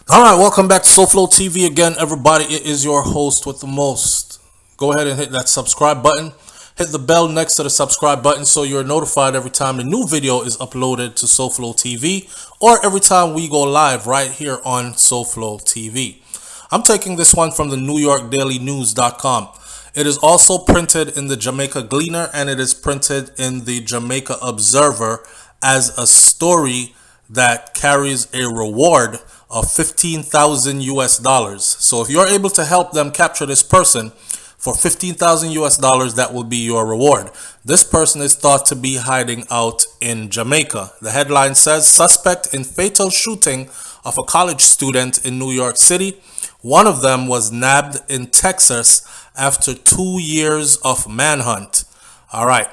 All right, welcome back to SouFLoTV again, everybody. It is your host with the most. Go ahead and hit that subscribe button. Hit the bell next to the subscribe button so you're notified every time a new video is uploaded to SouFLoTV or every time we go live right here on SouFLoTV. I'm taking this one from the NewYorkDailyNews.com. It is also printed in the Jamaica Gleaner and it is printed in the Jamaica Observer as a story that carries a reward of 15,000 US dollars. So if you're able to help them capture this person for 15,000 US dollars, that will be your reward. This person is thought to be hiding out in Jamaica. The headline says, suspect in fatal shooting of a college student in New York City. One of them was nabbed in Texas after 2 years of manhunt. All right.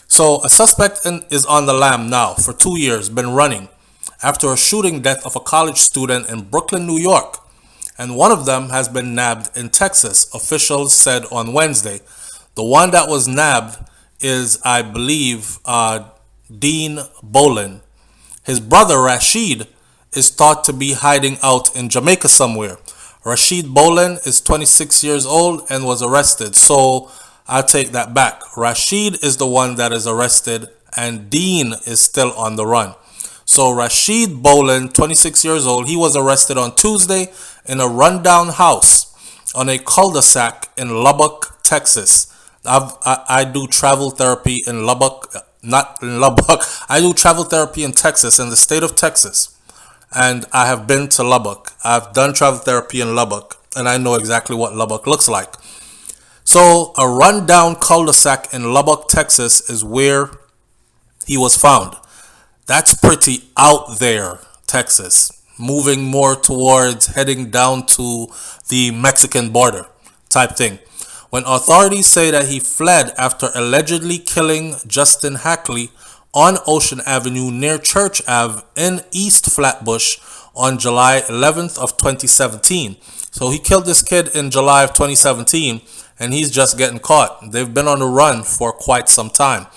So a suspect is on the lam now for 2 years, been running after a shooting death of a college student in Brooklyn, New York. And one of them has been nabbed in Texas, officials said on Wednesday. The one that was nabbed is, I believe, Dean Bolin. His brother, Rashid, is thought to be hiding out in Jamaica somewhere. Rashid Bolin is 26 years old and was arrested. So I'll take that back. Rashid is the one that is arrested and Dean is still on the run. So Rashid Bolin, 26 years old, he was arrested on Tuesday in a rundown house on a cul-de-sac in Lubbock, Texas. I do travel therapy in Lubbock, not in Lubbock. I do travel therapy in Texas, in the state of Texas. And I have been to Lubbock. I've done travel therapy in Lubbock, and I know exactly what Lubbock looks like. So a rundown cul-de-sac in Lubbock, Texas is where he was found. That's pretty out there, Texas. Moving more towards heading down to the Mexican border type thing. When authorities say that he fled after allegedly killing Justin Hackley on Ocean Avenue near Church Ave in East Flatbush on July 11th of 2017. So he killed this kid in July of 2017 and he's just getting caught. They've been on the run for quite some time.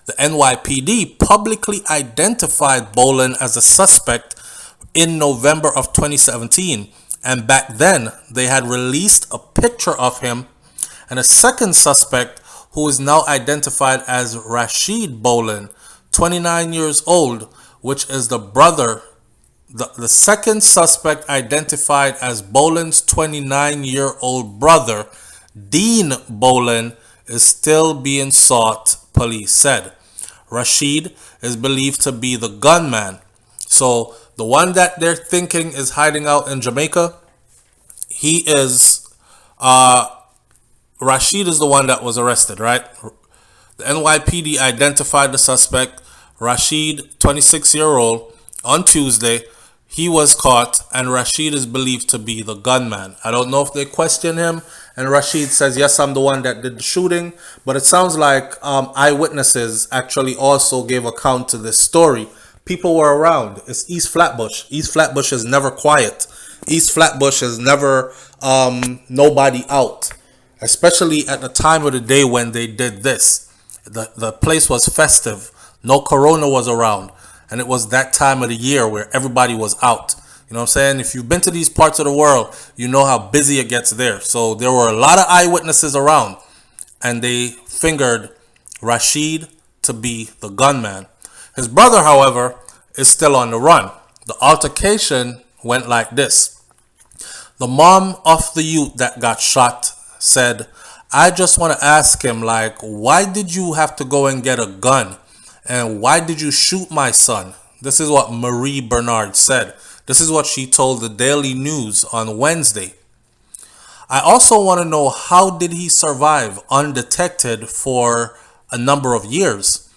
The NYPD publicly identified Bolin as a suspect in November of 2017. And back then, they had released a picture of him and a second suspect who is now identified as Rashid Bolin, 29 years old, which is the brother. The second suspect identified as Bolin's 29-year-old brother, Dean Bolin, is still being sought, police said. Rashid is believed to be the gunman. So the one that they're thinking is hiding out in Jamaica, he is, Rashid is the one that was arrested, right? The NYPD identified the suspect, Rashid, 26-year-old, on Tuesday. He was caught, and Rashid is believed to be the gunman. I don't know if they question him, and Rashid says, yes, I'm the one that did the shooting. But it sounds like eyewitnesses actually also gave account to this story. People were around. It's East Flatbush. East Flatbush is never quiet. East Flatbush is never nobody out, especially at the time of the day when they did this. The place was festive. No corona was around. And it was that time of the year where everybody was out. You know what I'm saying? If you've been to these parts of the world, you know how busy it gets there. So there were a lot of eyewitnesses around. And they fingered Rashid to be the gunman. His brother, however, is still on the run. The altercation went like this. The mom of the youth that got shot said, I just want to ask him, like, why did you have to go and get a gun? And why did you shoot my son? This is what Marie Bernard said. This is what she told the Daily News on Wednesday. I also want to know, how did he survive undetected for a number of years?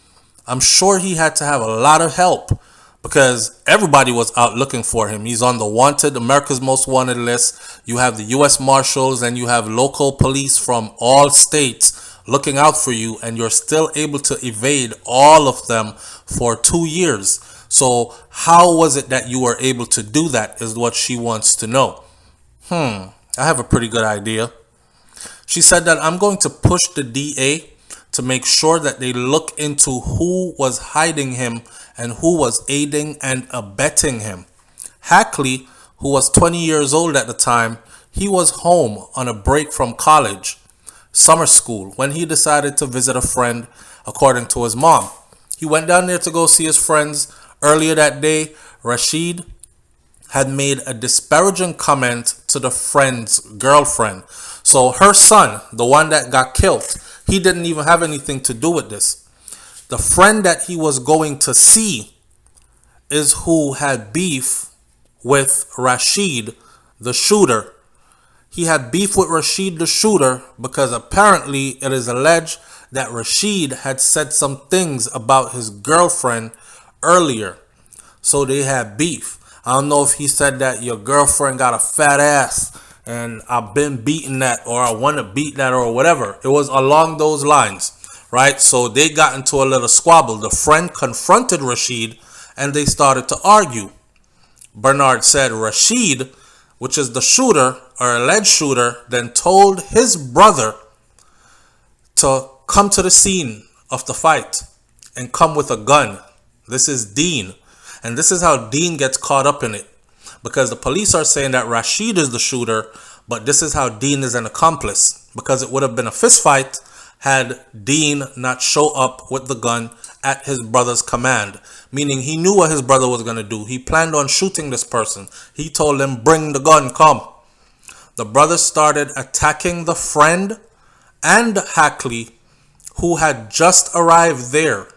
I'm sure he had to have a lot of help because everybody was out looking for him. He's on the wanted, America's Most Wanted list. You have the U.S. Marshals and you have local police from all states looking out for you, and you're still able to evade all of them for 2 years. So how was it that you were able to do that is what she wants to know. I have a pretty good idea. She said that I'm going to push the DA to make sure that they look into who was hiding him and who was aiding and abetting him. Hackley who was 20 years old at the time, he was home on a break from college, summer school, when he decided to visit a friend, according to his mom. He went down there to go see his friends. Earlier that day, Rashid had made a disparaging comment to the friend's girlfriend. So her son, the one that got killed, he didn't even have anything to do with this. The friend that he was going to see is who had beef with Rashid, the shooter. He had beef with Rashid, the shooter, because apparently it is alleged that Rashid had said some things about his girlfriend earlier. So they had beef. I don't know if he said that your girlfriend got a fat ass and I've been beating that, or I want to beat that, or whatever. It was along those lines, right? So they got into a little squabble. The friend confronted Rashid and they started to argue. Bernard said Rashid, which is the shooter or alleged shooter, then told his brother to come to the scene of the fight and come with a gun. This is Dean. And this is how Dean gets caught up in it. Because the police are saying that Rashid is the shooter, but this is how Dean is an accomplice. Because it would have been a fist fight had Dean not show up with the gun at his brother's command. Meaning he knew what his brother was going to do. He planned on shooting this person. He told him, bring the gun, come. The brother started attacking the friend and Hackley, who had just arrived there.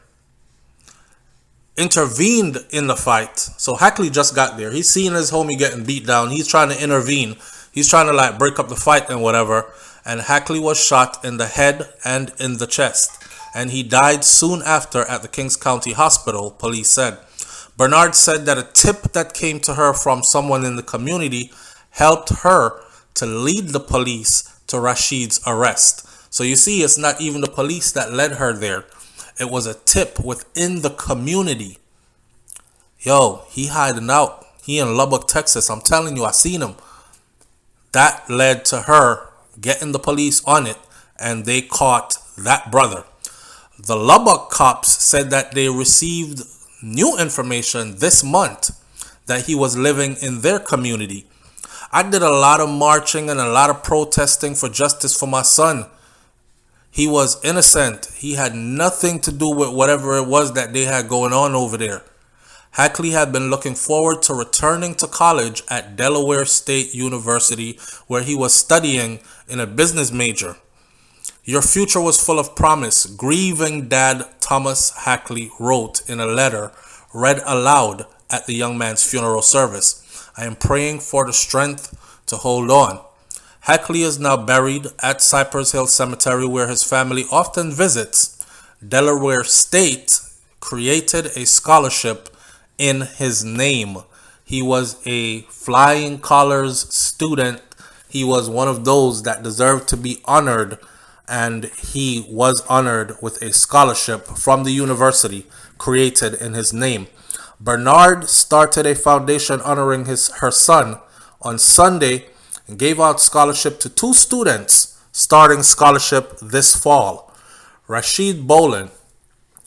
Intervened in the fight. So Hackley just got there. He's seeing his homie getting beat down. He's trying to intervene. He's trying to like break up the fight and whatever. And Hackley was shot in the head and in the chest. And he died soon after at the Kings County Hospital, police said. Bernard said that a tip that came to her from someone in the community helped her to lead the police to Rashid's arrest. So you see, it's not even the police that led her there. It was a tip within the community. Yo, he hiding out. He in Lubbock, Texas. I'm telling you, I seen him. That led to her getting the police on it, and they caught that brother. The Lubbock cops said that they received new information this month that he was living in their community. I did a lot of marching and a lot of protesting for justice for my son. He was innocent. He had nothing to do with whatever it was that they had going on over there. Hackley had been looking forward to returning to college at Delaware State University, where he was studying in a business major. Your future was full of promise, grieving dad Thomas Hackley wrote in a letter read aloud at the young man's funeral service. I am praying for the strength to hold on. Hackley is now buried at Cypress Hill Cemetery, where his family often visits. Delaware State created a scholarship in his name. He was a flying colors student. He was one of those that deserved to be honored, and he was honored with a scholarship from the university created in his name. Bernard started a foundation honoring her son on Sunday and gave out scholarship to 2 students starting scholarship this fall. Rashid Boland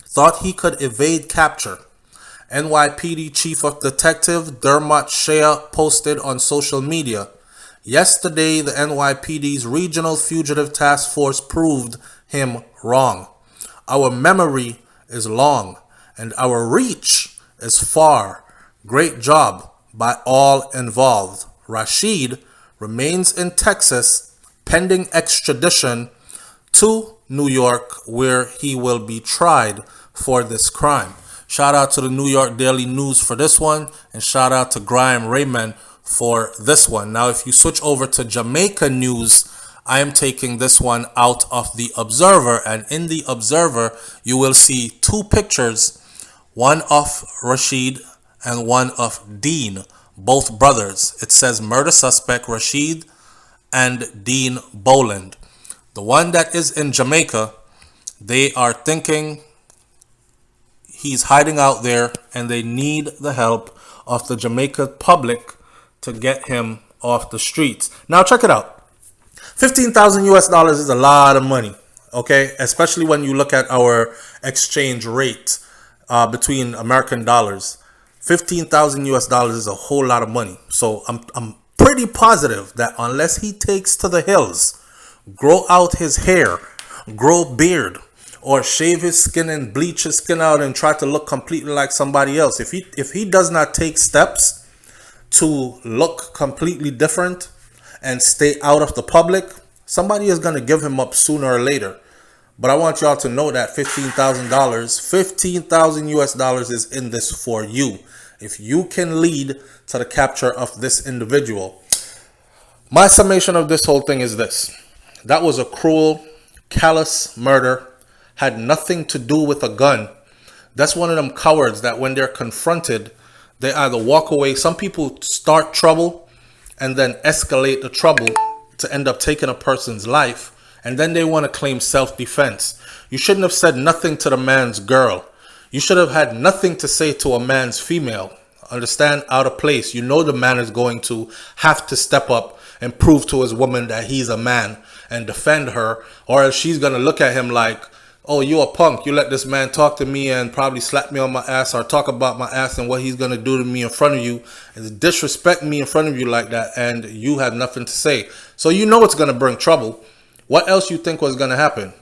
thought he could evade capture. NYPD Chief of Detective Dermot Shea posted on social media, yesterday the NYPD's Regional Fugitive Task Force proved him wrong. Our memory is long and our reach is far. Great job by all involved. Rashid remains in Texas pending extradition to New York, where he will be tried for this crime. Shout out to the New York Daily News for this one, and shout out to Graham Raymond for this one. Now, if you switch over to Jamaica news, I am taking this one out of the Observer, and in the Observer, you will see 2 pictures, one of Rashid and one of Dean, both brothers. It says murder suspect Rashid and Dean Boland. The one that is in Jamaica, they are thinking he's hiding out there and they need the help of the Jamaica public to get him off the streets. Now check it out. 15,000 US dollars is a lot of money, okay? Especially when you look at our exchange rate between American dollars. $15,000 US is a whole lot of money. So I'm pretty positive that unless he takes to the hills, grow out his hair, grow beard, or shave his skin and bleach his skin out and try to look completely like somebody else, if he does not take steps to look completely different and stay out of the public, somebody is going to give him up sooner or later. But I want y'all to know that $15,000 US is in this for you. If you can lead to the capture of this individual. My summation of this whole thing is this. That was a cruel, callous murder. Had nothing to do with a gun. That's one of them cowards that when they're confronted, they either walk away. Some people start trouble and then escalate the trouble to end up taking a person's life. And then they want to claim self-defense. You shouldn't have said nothing to the man's girl. You should have had nothing to say to a man's female. Understand? Out of place. You know the man is going to have to step up and prove to his woman that he's a man and defend her. Or else she's going to look at him like, oh, you a punk. You let this man talk to me and probably slap me on my ass or talk about my ass and what he's going to do to me in front of you and disrespect me in front of you like that. And you have nothing to say. So you know it's going to bring trouble. What else you think was going to happen?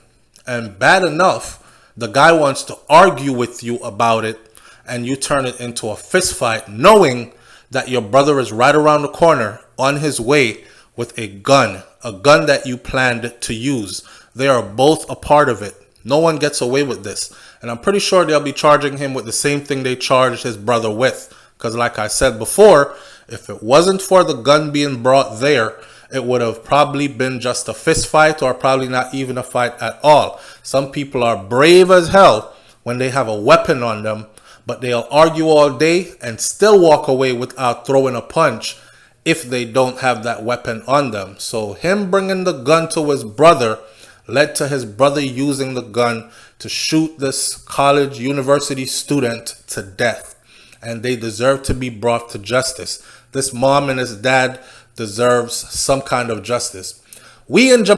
And bad enough, the guy wants to argue with you about it and you turn it into a fist fight knowing that your brother is right around the corner on his way with a gun that you planned to use. They are both a part of it. No one gets away with this. And I'm pretty sure they'll be charging him with the same thing they charged his brother with. Because like I said before, if it wasn't for the gun being brought there, it would have probably been just a fist fight or probably not even a fight at all. Some people are brave as hell when they have a weapon on them, but they'll argue all day and still walk away without throwing a punch if they don't have that weapon on them. So him bringing the gun to his brother led to his brother using the gun to shoot this college university student to death. And they deserve to be brought to justice. This mom and his dad deserves some kind of justice. We in Jamaica